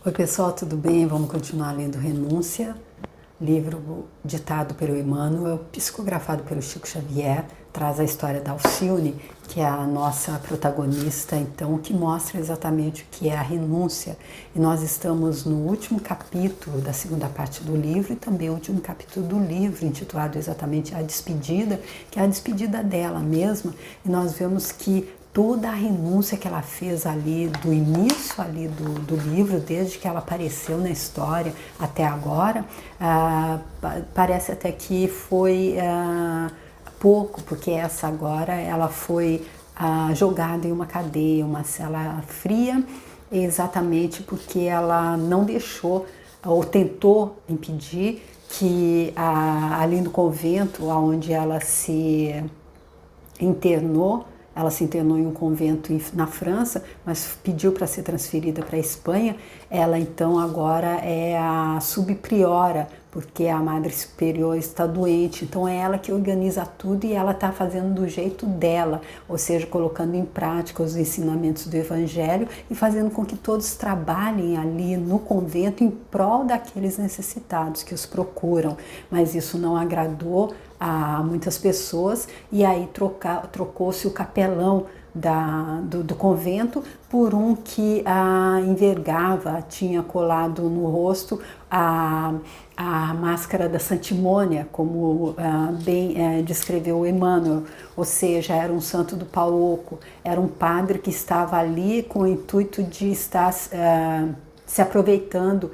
Oi pessoal, tudo bem? Vamos continuar lendo Renúncia, livro ditado pelo Emmanuel, psicografado pelo Chico Xavier, traz a história da Alcione, que é a nossa protagonista, então, que mostra exatamente o que é a renúncia. E nós estamos no último capítulo da segunda parte do livro e também o último capítulo do livro, intitulado exatamente A Despedida, que é a despedida dela mesma, e nós vemos que toda a renúncia que ela fez ali, do início ali do livro, desde que ela apareceu na história até agora, parece até que foi pouco, porque essa agora ela foi jogada em uma cadeia, uma cela fria, exatamente porque ela não deixou ou tentou impedir que ali no convento onde ela se internou, ela se internou em um convento na França, mas pediu para ser transferida para a Espanha. Ela então agora é a subpriora, porque a Madre Superior está doente, então é ela que organiza tudo e ela está fazendo do jeito dela, ou seja, colocando em prática os ensinamentos do Evangelho e fazendo com que todos trabalhem ali no convento em prol daqueles necessitados que os procuram, mas isso não agradou a muitas pessoas e aí trocou-se o capelão do convento por um que envergava, tinha colado no rosto a máscara da Santimônia, como bem descreveu Emmanuel, ou seja, era um santo do pau oco, era um padre que estava ali com o intuito de estar se aproveitando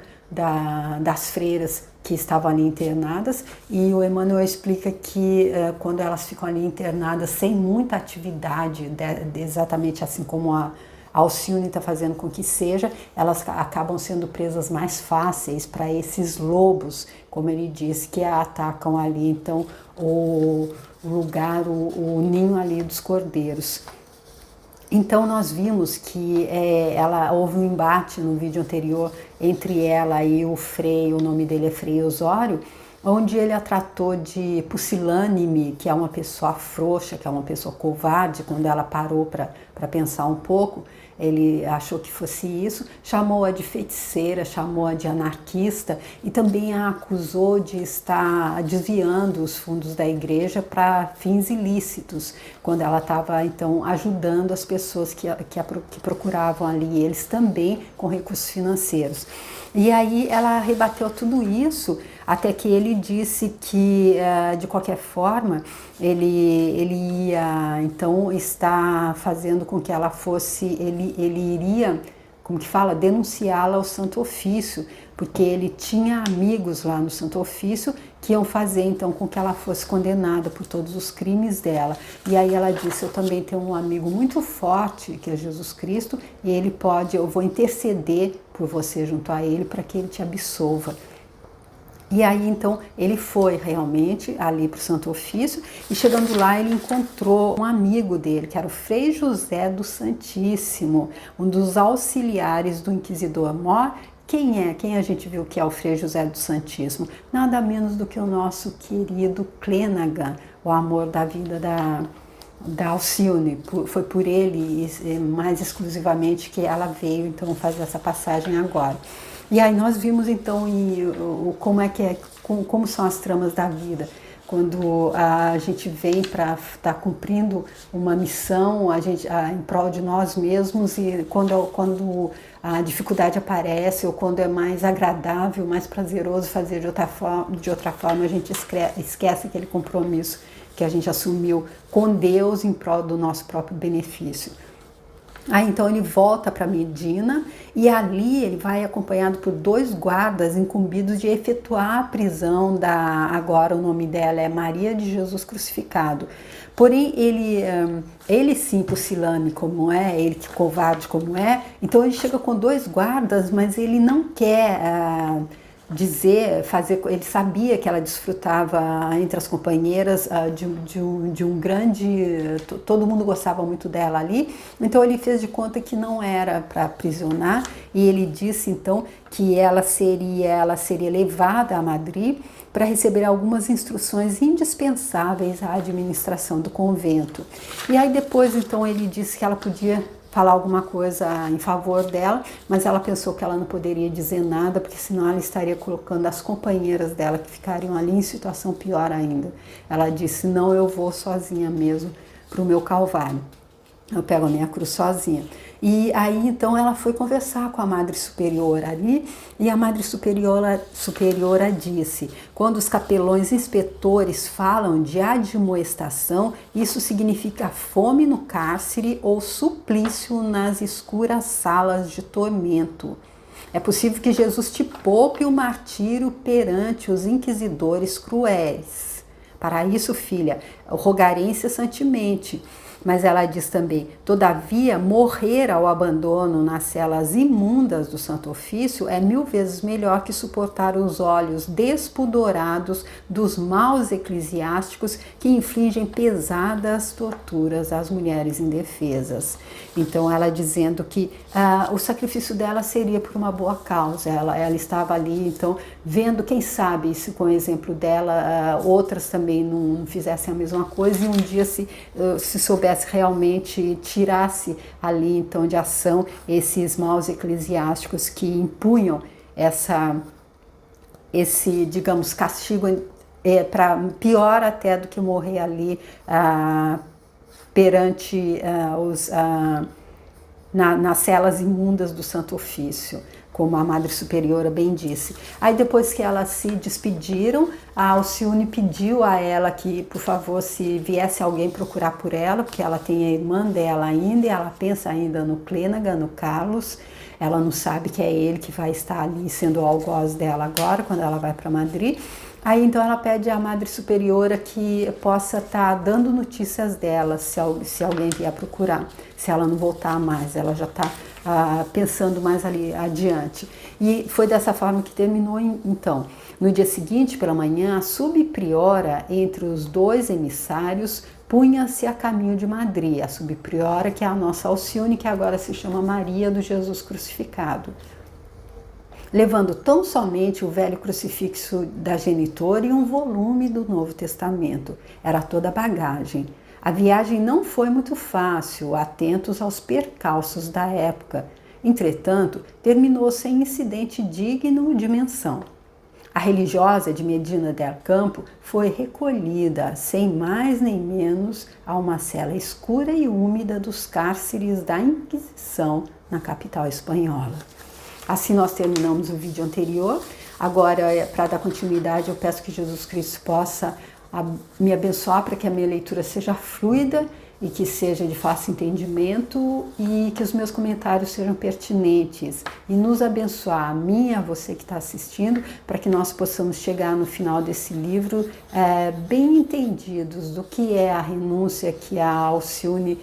das freiras que estavam ali internadas, e o Emmanuel explica que quando elas ficam ali internadas sem muita atividade, exatamente assim como a Alcione está fazendo com que seja, elas acabam sendo presas mais fáceis para esses lobos, como ele diz, que atacam ali então o lugar, o ninho ali dos cordeiros. Então nós vimos que houve um embate no vídeo anterior entre ela e o Frei, o nome dele é Frei Osório, onde ele a tratou de pusilânime, que é uma pessoa frouxa, que é uma pessoa covarde. Quando ela parou para pensar um pouco, ele achou que fosse isso, chamou-a de feiticeira, chamou-a de anarquista e também a acusou de estar desviando os fundos da igreja para fins ilícitos, quando ela estava então ajudando as pessoas que procuravam ali, eles também com recursos financeiros. E aí ela rebateu tudo isso, até que ele disse que, de qualquer forma, ele ia então estar fazendo com que ela fosse, ele iria, como que fala, denunciá-la ao Santo Ofício, porque ele tinha amigos lá no Santo Ofício que iam fazer então com que ela fosse condenada por todos os crimes dela. E aí ela disse: eu também tenho um amigo muito forte, que é Jesus Cristo, e ele pode, eu vou interceder por você junto a ele para que ele te absolva. E aí então ele foi realmente ali para o Santo Ofício, e chegando lá ele encontrou um amigo dele, que era o Frei José do Santíssimo, um dos auxiliares do Inquisidor Mor. Quem a gente viu que é o Frei José do Santíssimo? Nada menos do que o nosso querido Clenaghan, o amor da vida da Alcione. Foi por ele, mais exclusivamente, que ela veio então fazer essa passagem agora. E aí nós vimos então como são as tramas da vida. Quando a gente vem para estar cumprindo uma missão, em prol de nós mesmos, e quando a dificuldade aparece, ou quando é mais agradável, mais prazeroso fazer de outra forma, a gente esquece aquele compromisso que a gente assumiu com Deus em prol do nosso próprio benefício. Aí então ele volta para Medina e ali ele vai acompanhado por 2 guardas incumbidos de efetuar a prisão agora o nome dela é Maria de Jesus Crucificado. Porém ele sim, pusilânime como é, ele que covarde como é, então ele chega com 2 guardas, mas ele não quer ele sabia que ela desfrutava entre as companheiras de um grande, todo mundo gostava muito dela ali, então ele fez de conta que não era para aprisionar, e ele disse então que ela seria levada a Madrid para receber algumas instruções indispensáveis à administração do convento. E aí depois então ele disse que ela podia falar alguma coisa em favor dela, mas ela pensou que ela não poderia dizer nada, porque senão ela estaria colocando as companheiras dela, que ficariam ali em situação pior ainda. Ela disse, não, eu vou sozinha mesmo para o meu Calvário. Eu pego a minha cruz sozinha. E aí então ela foi conversar com a Madre Superiora ali, e a Madre Superiora disse, quando os capelões inspetores falam de admoestação, isso significa fome no cárcere ou suplício nas escuras salas de tormento. É possível que Jesus te poupe o martírio perante os inquisidores cruéis. Para isso, filha, rogarei incessantemente. Mas ela diz também, todavia, morrer ao abandono nas celas imundas do Santo Ofício é 1000 vezes melhor que suportar os olhos despudorados dos maus eclesiásticos que infligem pesadas torturas às mulheres indefesas. Então, ela dizendo que o sacrifício dela seria por uma boa causa. Ela estava ali, então, vendo, quem sabe, se com o exemplo dela, outras também não fizessem a mesma coisa e um dia se soubesse realmente tirasse ali então de ação esses maus eclesiásticos que impunham esse, digamos, castigo para pior até do que morrer ali perante nas celas imundas do Santo Ofício, como a Madre Superiora bem disse. Aí depois que elas se despediram, a Alcione pediu a ela que, por favor, se viesse alguém procurar por ela, porque ela tem a irmã dela ainda, e ela pensa ainda no Clênaga, no Carlos, ela não sabe que é ele que vai estar ali sendo o algoz dela agora, quando ela vai para Madrid. Aí então ela pede à Madre Superiora que possa estar dando notícias dela, se alguém vier procurar, se ela não voltar mais, ela já está pensando mais ali adiante. E foi dessa forma que terminou então. No dia seguinte, pela manhã, a subpriora, entre os dois emissários, punha-se a caminho de Madrid. A subpriora, que é a nossa Alcione, que agora se chama Maria do Jesus Crucificado, levando tão somente o velho crucifixo da genitora e um volume do Novo Testamento. Era toda a bagagem. A viagem não foi muito fácil, atentos aos percalços da época. Entretanto, terminou sem incidente digno de menção. A religiosa de Medina del Campo foi recolhida, sem mais nem menos, a uma cela escura e úmida dos cárceres da Inquisição na capital espanhola. Assim nós terminamos o vídeo anterior. Agora, para dar continuidade, eu peço que Jesus Cristo possa me abençoar para que a minha leitura seja fluida e que seja de fácil entendimento e que os meus comentários sejam pertinentes e nos abençoar, a mim e a você que está assistindo, para que nós possamos chegar no final desse livro bem entendidos do que é a renúncia que a Alcione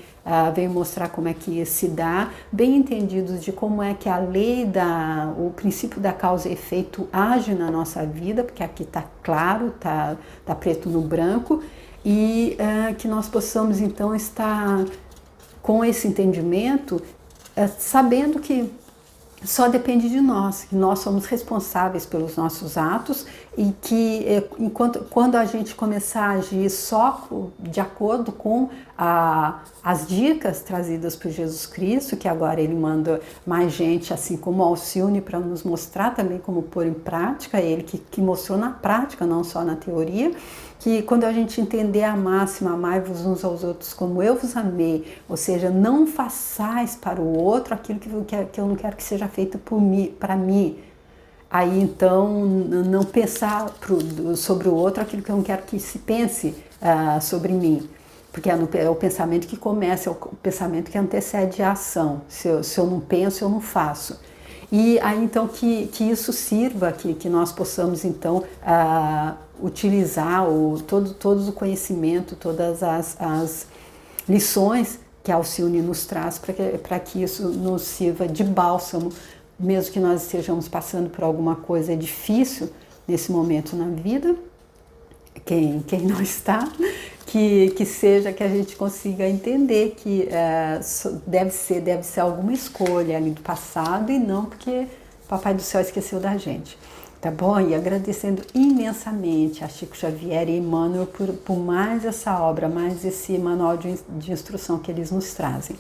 veio mostrar como é que se dá, bem entendidos de como é que a lei, o princípio da causa e efeito age na nossa vida, porque aqui está claro, está preto no branco, e que nós possamos então estar com esse entendimento, sabendo que só depende de nós, que nós somos responsáveis pelos nossos atos e que quando a gente começar a agir só de acordo com as dicas trazidas por Jesus Cristo, que agora ele manda mais gente, assim como Alcione, para nos mostrar também como pôr em prática, ele que mostrou na prática, não só na teoria, que quando a gente entender a máxima, amai-vos uns aos outros como eu vos amei, ou seja, não façais para o outro aquilo que eu não quero que seja feito para mim. Aí então, não pensar sobre o outro aquilo que eu não quero que se pense sobre mim. Porque é o pensamento que começa, é o pensamento que antecede a ação. Se eu não penso, eu não faço. E aí então que isso sirva, que nós possamos então utilizar todo o conhecimento, todas as lições que a Alcione nos traz para que isso nos sirva de bálsamo, mesmo que nós estejamos passando por alguma coisa difícil nesse momento na vida, quem não está, que seja que a gente consiga entender que deve ser alguma escolha ali do passado e não porque Papai do Céu esqueceu da gente, tá bom? E agradecendo imensamente a Chico Xavier e Emmanuel por mais essa obra, mais esse manual de instrução que eles nos trazem.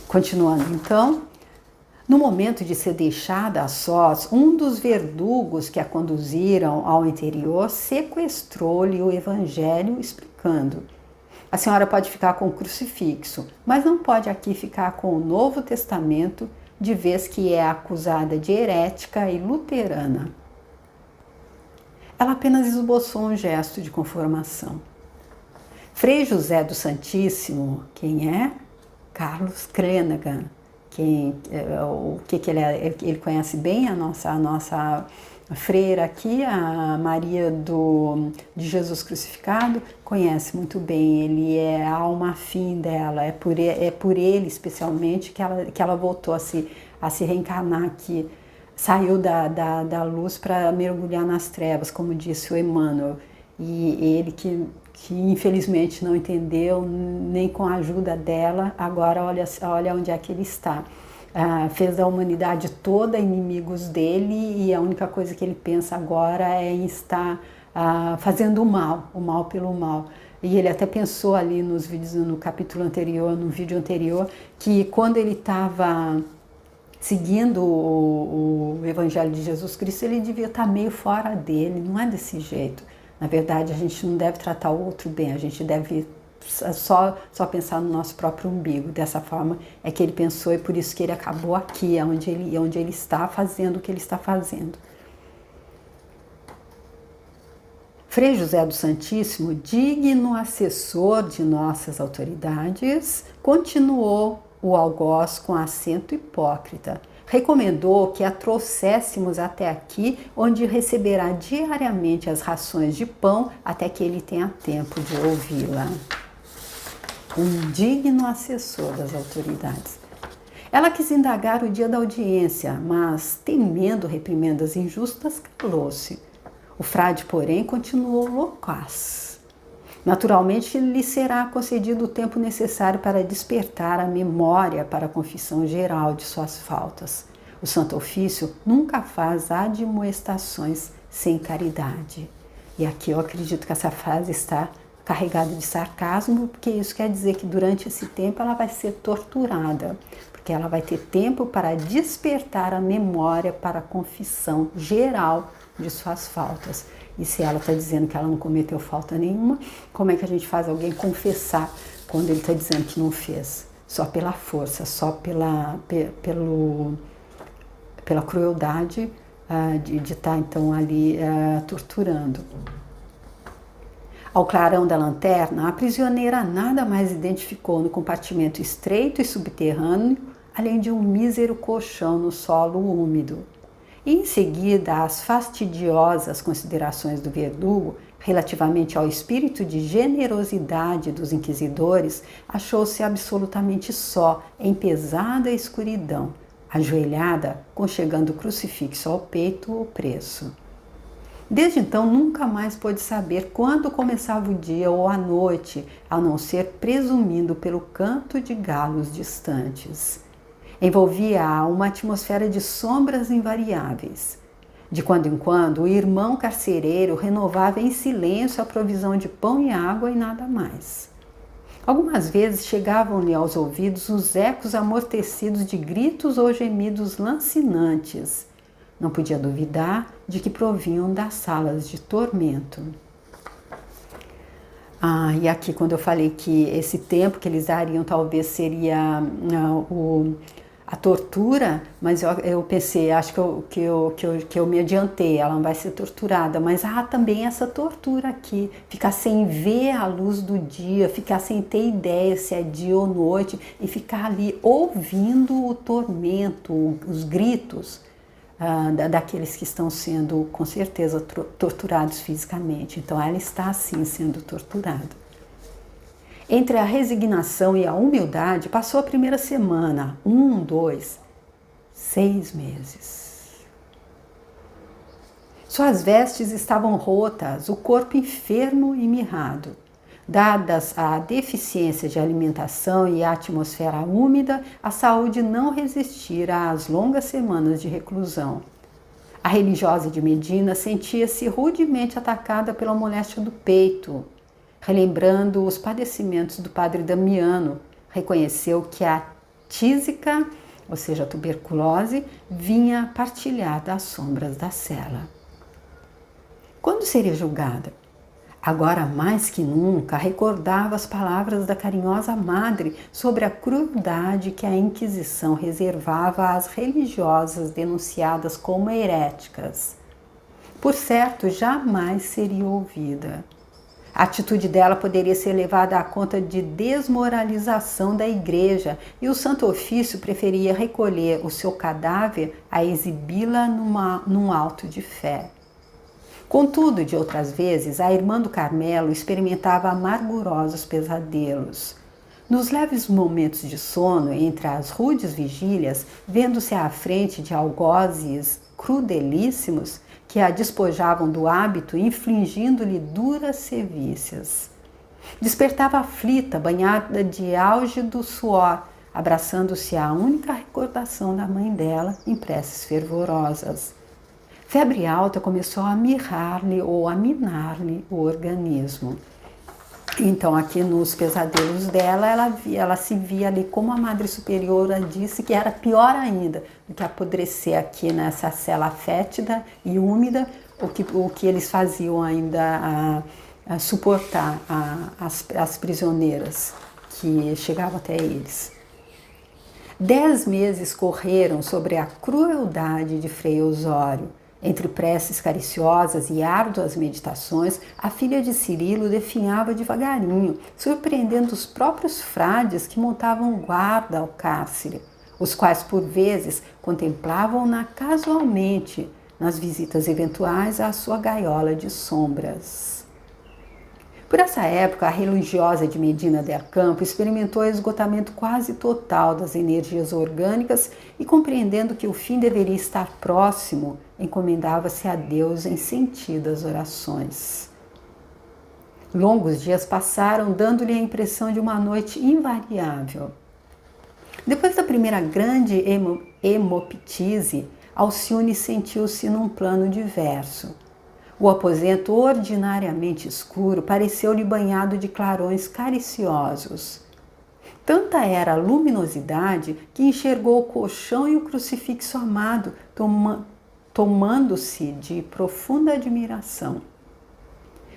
Continuando então, no momento de ser deixada a sós, um dos verdugos que a conduziram ao interior sequestrou-lhe o evangelho, explicando: a senhora pode ficar com o crucifixo, mas não pode aqui ficar com o Novo Testamento, de vez que é acusada de herética e luterana. Ela apenas esboçou um gesto de conformação. Frei José do Santíssimo, quem é? Carlos Crenaghan. O que ele é? Ele conhece bem a nossa freira aqui, a Maria de Jesus Crucificado, conhece muito bem. Ele é a alma afim dela, é por ele especialmente que ela voltou a se reencarnar aqui, saiu da luz para mergulhar nas trevas, como disse o Emmanuel. E ele que infelizmente não entendeu, nem com a ajuda dela, agora olha onde é que ele está. Fez da humanidade toda inimigos dele, e a única coisa que ele pensa agora é em estar fazendo o mal pelo mal. E ele até pensou ali nos vídeos, no vídeo anterior, que quando ele estava seguindo o Evangelho de Jesus Cristo, ele devia estar meio fora dele. Não é desse jeito. Na verdade, a gente não deve tratar o outro bem, a gente deve só pensar no nosso próprio umbigo. Dessa forma é que ele pensou, e por isso que ele acabou aqui, onde ele está fazendo o que ele está fazendo. Frei José do Santíssimo, digno assessor de nossas autoridades, continuou o algoz com acento hipócrita. Recomendou que a trouxéssemos até aqui, onde receberá diariamente as rações de pão até que ele tenha tempo de ouvi-la. Um digno assessor das autoridades. Ela quis indagar o dia da audiência, mas, temendo reprimendas injustas, calou-se. O frade, porém, continuou loquaz. Naturalmente, lhe será concedido o tempo necessário para despertar a memória para a confissão geral de suas faltas. O Santo Ofício nunca faz admoestações sem caridade. E aqui eu acredito que essa frase está carregada de sarcasmo, porque isso quer dizer que durante esse tempo ela vai ser torturada, porque ela vai ter tempo para despertar a memória para a confissão geral de suas faltas. E se ela está dizendo que ela não cometeu falta nenhuma, como é que a gente faz alguém confessar quando ele está dizendo que não fez? Só pela força, só pela crueldade de estar então ali torturando. Ao clarão da lanterna, a prisioneira nada mais identificou no compartimento estreito e subterrâneo, além de um mísero colchão no solo úmido. E em seguida, as fastidiosas considerações do verdugo relativamente ao espírito de generosidade dos inquisidores, achou-se absolutamente só, em pesada escuridão, ajoelhada, conchegando o crucifixo ao peito ou preço. Desde então, nunca mais pôde saber quando começava o dia ou a noite, a não ser presumindo pelo canto de galos distantes. Envolvia-a uma atmosfera de sombras invariáveis. De quando em quando, o irmão carcereiro renovava em silêncio a provisão de pão e água e nada mais. Algumas vezes chegavam-lhe aos ouvidos os ecos amortecidos de gritos ou gemidos lancinantes. Não podia duvidar de que provinham das salas de tormento. E aqui quando eu falei que esse tempo que eles dariam talvez seria a tortura, mas eu pensei, acho que eu me adiantei, ela não vai ser torturada, mas há também essa tortura aqui, ficar sem ver a luz do dia, ficar sem ter ideia se é dia ou noite, e ficar ali ouvindo o tormento, os gritos daqueles que estão sendo, com certeza, torturados fisicamente. Então ela está assim sendo torturada. Entre a resignação e a humildade, passou a primeira semana, 6 meses. Suas vestes estavam rotas, o corpo enfermo e mirrado. Dadas a deficiência de alimentação e a atmosfera úmida, a saúde não resistira às longas semanas de reclusão. A religiosa de Medina sentia-se rudemente atacada pela moléstia do peito. Relembrando os padecimentos do padre Damiano, reconheceu que a tísica, ou seja, a tuberculose, vinha partilhar das sombras da cela. Quando seria julgada? Agora mais que nunca recordava as palavras da carinhosa madre sobre a crueldade que a Inquisição reservava às religiosas denunciadas como heréticas. Por certo, jamais seria ouvida. A atitude dela poderia ser levada à conta de desmoralização da igreja e o Santo Ofício preferia recolher o seu cadáver a exibi-la num auto de fé. Contudo, de outras vezes, a irmã do Carmelo experimentava amargurosos pesadelos. Nos leves momentos de sono, entre as rudes vigílias, vendo-se à frente de algozes crudelíssimos que a despojavam do hábito, infligindo-lhe duras sevícias. Despertava aflita, banhada de álgido suor, abraçando-se à única recordação da mãe dela em preces fervorosas. Febre alta começou a mirrar-lhe ou a minar-lhe o organismo. Então, aqui nos pesadelos dela, ela se via ali como a Madre Superiora disse que era pior ainda do que apodrecer aqui nessa cela fétida e úmida, o que eles faziam ainda a suportar as prisioneiras que chegavam até eles. 10 meses correram sobre a crueldade de Frei Osório. Entre preces cariciosas e árduas meditações, a filha de Cirilo definhava devagarinho, surpreendendo os próprios frades que montavam guarda ao cárcere, os quais por vezes contemplavam-na casualmente nas visitas eventuais à sua gaiola de sombras. Por essa época, a religiosa de Medina del Campo experimentou o esgotamento quase total das energias orgânicas e, compreendendo que o fim deveria estar próximo, encomendava-se a Deus em sentidas orações. Longos dias passaram, dando-lhe a impressão de uma noite invariável. Depois da primeira grande hemoptise, Alcione sentiu-se num plano diverso. O aposento, ordinariamente escuro, pareceu-lhe banhado de clarões cariciosos. Tanta era a luminosidade que enxergou o colchão e o crucifixo amado, tomando-se de profunda admiração.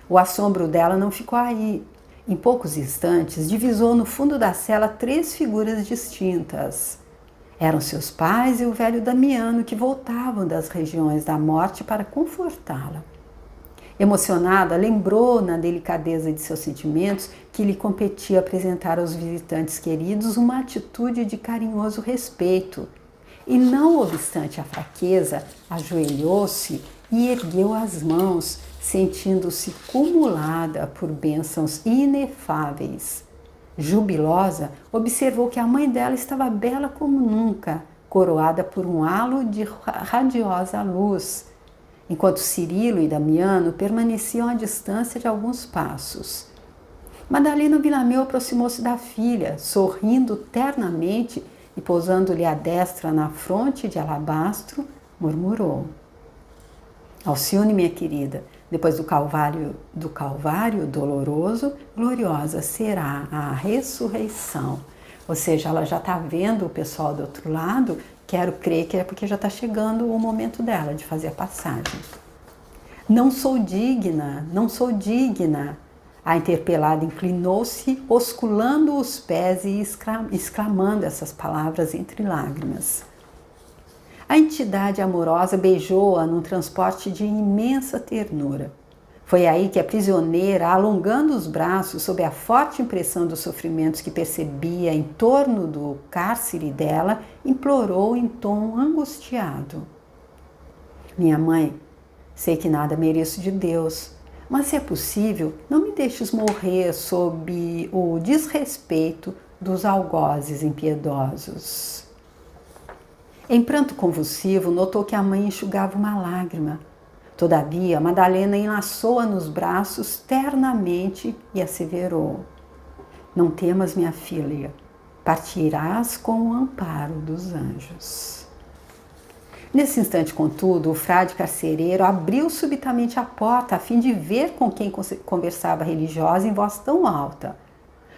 O assombro dela não ficou aí. Em poucos instantes, divisou no fundo da cela 3 figuras distintas. Eram seus pais e o velho Damiano, que voltavam das regiões da morte para confortá-la. Emocionada, lembrou, na delicadeza de seus sentimentos, que lhe competia apresentar aos visitantes queridos uma atitude de carinhoso respeito. E, não obstante a fraqueza, ajoelhou-se e ergueu as mãos, sentindo-se cumulada por bênçãos inefáveis. Jubilosa, observou que a mãe dela estava bela como nunca, coroada por um halo de radiosa luz, enquanto Cirilo e Damiano permaneciam à distância de alguns passos. Madalena Villameu aproximou-se da filha, sorrindo ternamente e pousando-lhe a destra na fronte de alabastro, murmurou: Alcione, minha querida, depois do Calvário doloroso, gloriosa será a ressurreição. Ou seja, ela já está vendo o pessoal do outro lado. Quero crer que é porque já está chegando o momento dela de fazer a passagem. Não sou digna. A interpelada inclinou-se, osculando os pés e exclamando essas palavras entre lágrimas. A entidade amorosa beijou-a num transporte de imensa ternura. Foi aí que a prisioneira, alongando os braços sob a forte impressão dos sofrimentos que percebia em torno do cárcere dela, implorou em tom angustiado: Minha mãe, sei que nada mereço de Deus, mas se é possível, não me deixes morrer sob o desrespeito dos algozes impiedosos. Em pranto convulsivo, notou que a mãe enxugava uma lágrima. Todavia, Madalena enlaçou-a nos braços ternamente e asseverou: Não temas, minha filha, partirás com o amparo dos anjos. Nesse instante, contudo, o frade carcereiro abriu subitamente a porta a fim de ver com quem conversava a religiosa em voz tão alta.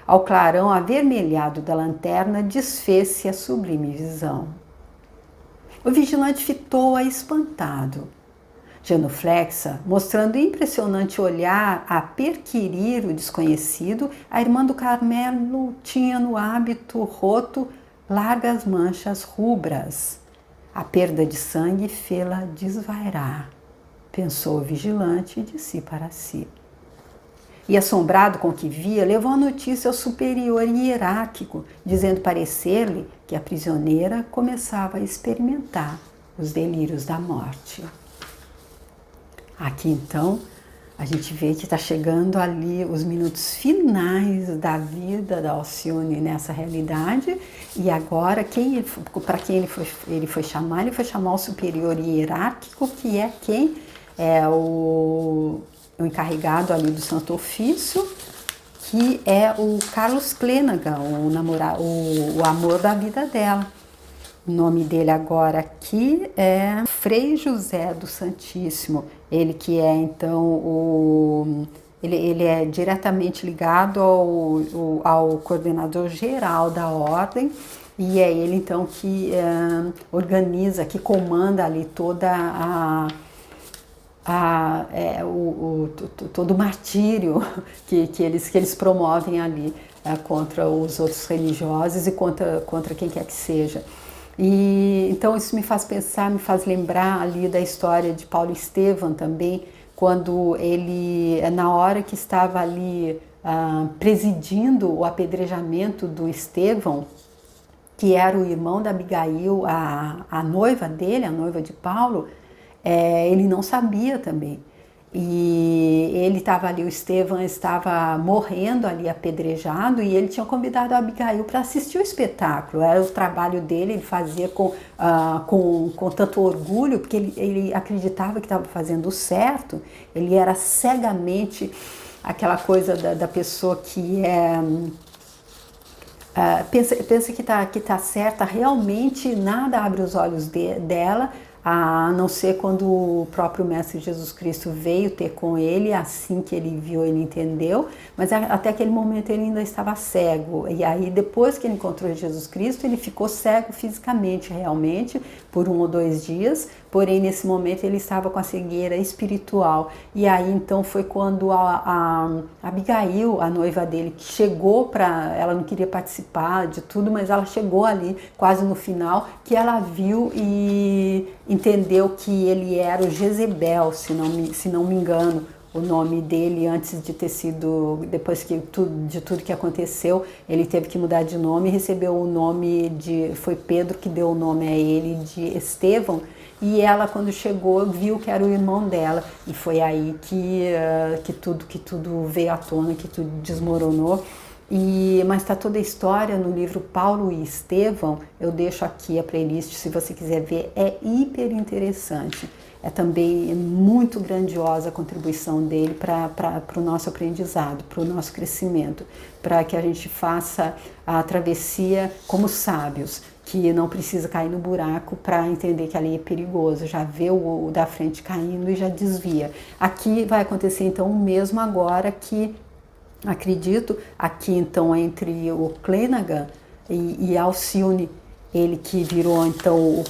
Ao clarão avermelhado da lanterna desfez-se a sublime visão. O vigilante fitou-a espantado. Genuflexa, mostrando impressionante olhar a perquirir o desconhecido, a irmã do Carmelo tinha no hábito roto largas manchas rubras. A perda de sangue fê-la desvairar, pensou o vigilante e disse para si. E assombrado com o que via, levou a notícia ao superior hierárquico, dizendo parecer-lhe que a prisioneira começava a experimentar os delírios da morte. Aqui então a gente vê que está chegando ali os minutos finais da vida da Alcione nessa realidade, e agora para quem ele foi chamar o superior hierárquico, que é quem é o encarregado ali do Santo Ofício, que é o Carlos Clenaghan, o amor da vida dela. O nome dele agora aqui é Frei José do Santíssimo. Ele que é então ele é diretamente ligado ao coordenador geral da ordem, e é ele então que organiza, que comanda ali toda todo o martírio que eles promovem ali contra os outros religiosos e contra quem quer que seja. E então isso me faz pensar, me faz lembrar ali da história de Paulo Estevam também, quando ele, na hora que estava ali presidindo o apedrejamento do Estevão, que era o irmão da Abigail, a noiva dele, a noiva de Paulo, ele não sabia também. E ele estava ali, o Estevão estava morrendo ali apedrejado, e ele tinha convidado a Abigail para assistir o espetáculo. Era o trabalho dele, ele fazia com tanto orgulho, porque ele acreditava que estava fazendo o certo. Ele era cegamente aquela coisa da pessoa que pensa que tá certa, realmente nada abre os olhos dela, a não ser quando o próprio Mestre Jesus Cristo veio ter com ele, assim que ele viu, ele entendeu, mas até aquele momento ele ainda estava cego. E aí depois que ele encontrou Jesus Cristo, ele ficou cego fisicamente, realmente, por 1 ou 2 dias, porém nesse momento ele estava com a cegueira espiritual. E aí então foi quando a Abigail, a noiva dele, que chegou ela não queria participar de tudo, mas ela chegou ali quase no final, que ela viu e entendeu que ele era o Jezebel, se não me engano, o nome dele, antes de ter sido, depois de tudo que aconteceu, ele teve que mudar de nome e recebeu o nome foi Pedro que deu o nome a ele de Estevão, e ela, quando chegou, viu que era o irmão dela, e foi aí que tudo veio à tona, que tudo desmoronou. Mas está toda a história no livro Paulo e Estevão. Eu deixo aqui a playlist, se você quiser ver, é hiper interessante. É também muito grandiosa a contribuição dele para o nosso aprendizado, para o nosso crescimento, para que a gente faça a travessia como sábios, que não precisa cair no buraco para entender que ali é perigoso, já vê o da frente caindo e já desvia. Aqui vai acontecer então o mesmo agora, que acredito, aqui então entre o Clenaghan e Alcione, ele que virou então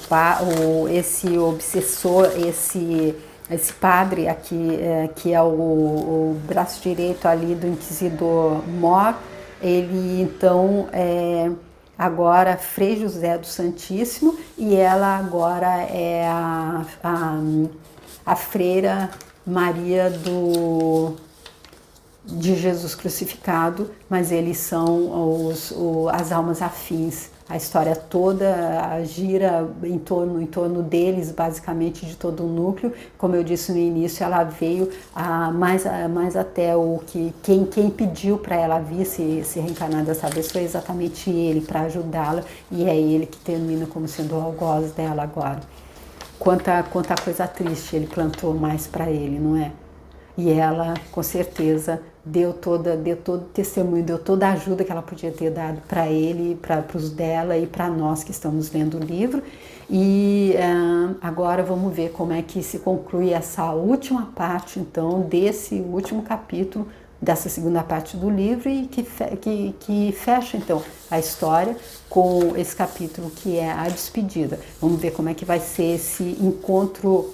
esse obsessor, esse padre aqui, que é o braço direito ali do inquisidor Mor, ele então agora Frei José do Santíssimo, e ela agora é a freira Maria de Jesus crucificado, mas eles são as almas afins. A história toda gira em torno deles, basicamente, de todo o núcleo. Como eu disse no início, ela veio mais até quem pediu para ela vir se reencarnar dessa vez foi exatamente ele, para ajudá-la, e é ele que termina como sendo o algoz dela agora. Quanta coisa triste ele plantou mais para ele, não é? E ela, com certeza, deu todo o testemunho, deu toda a ajuda que ela podia ter dado para ele, para os dela e para nós que estamos lendo o livro. E agora vamos ver como é que se conclui essa última parte, então, desse último capítulo dessa segunda parte do livro e que fecha então a história com esse capítulo que é a despedida. Vamos ver como é que vai ser esse encontro,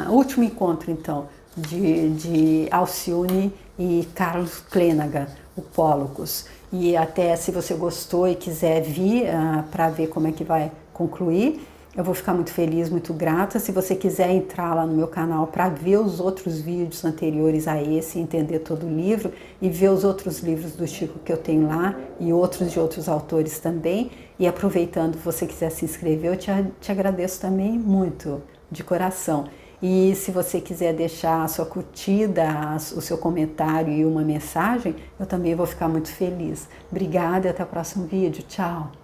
último encontro então de Alcione e Carlos Clenaghan, o Pollux. E até se você gostou e quiser vir para ver como é que vai concluir, eu vou ficar muito feliz, muito grata. Se você quiser entrar lá no meu canal para ver os outros vídeos anteriores a esse, entender todo o livro e ver os outros livros do Chico que eu tenho lá e outros de outros autores também. E aproveitando, se você quiser se inscrever, eu te agradeço também muito, de coração. E se você quiser deixar a sua curtida, o seu comentário e uma mensagem, eu também vou ficar muito feliz. Obrigada e até o próximo vídeo. Tchau!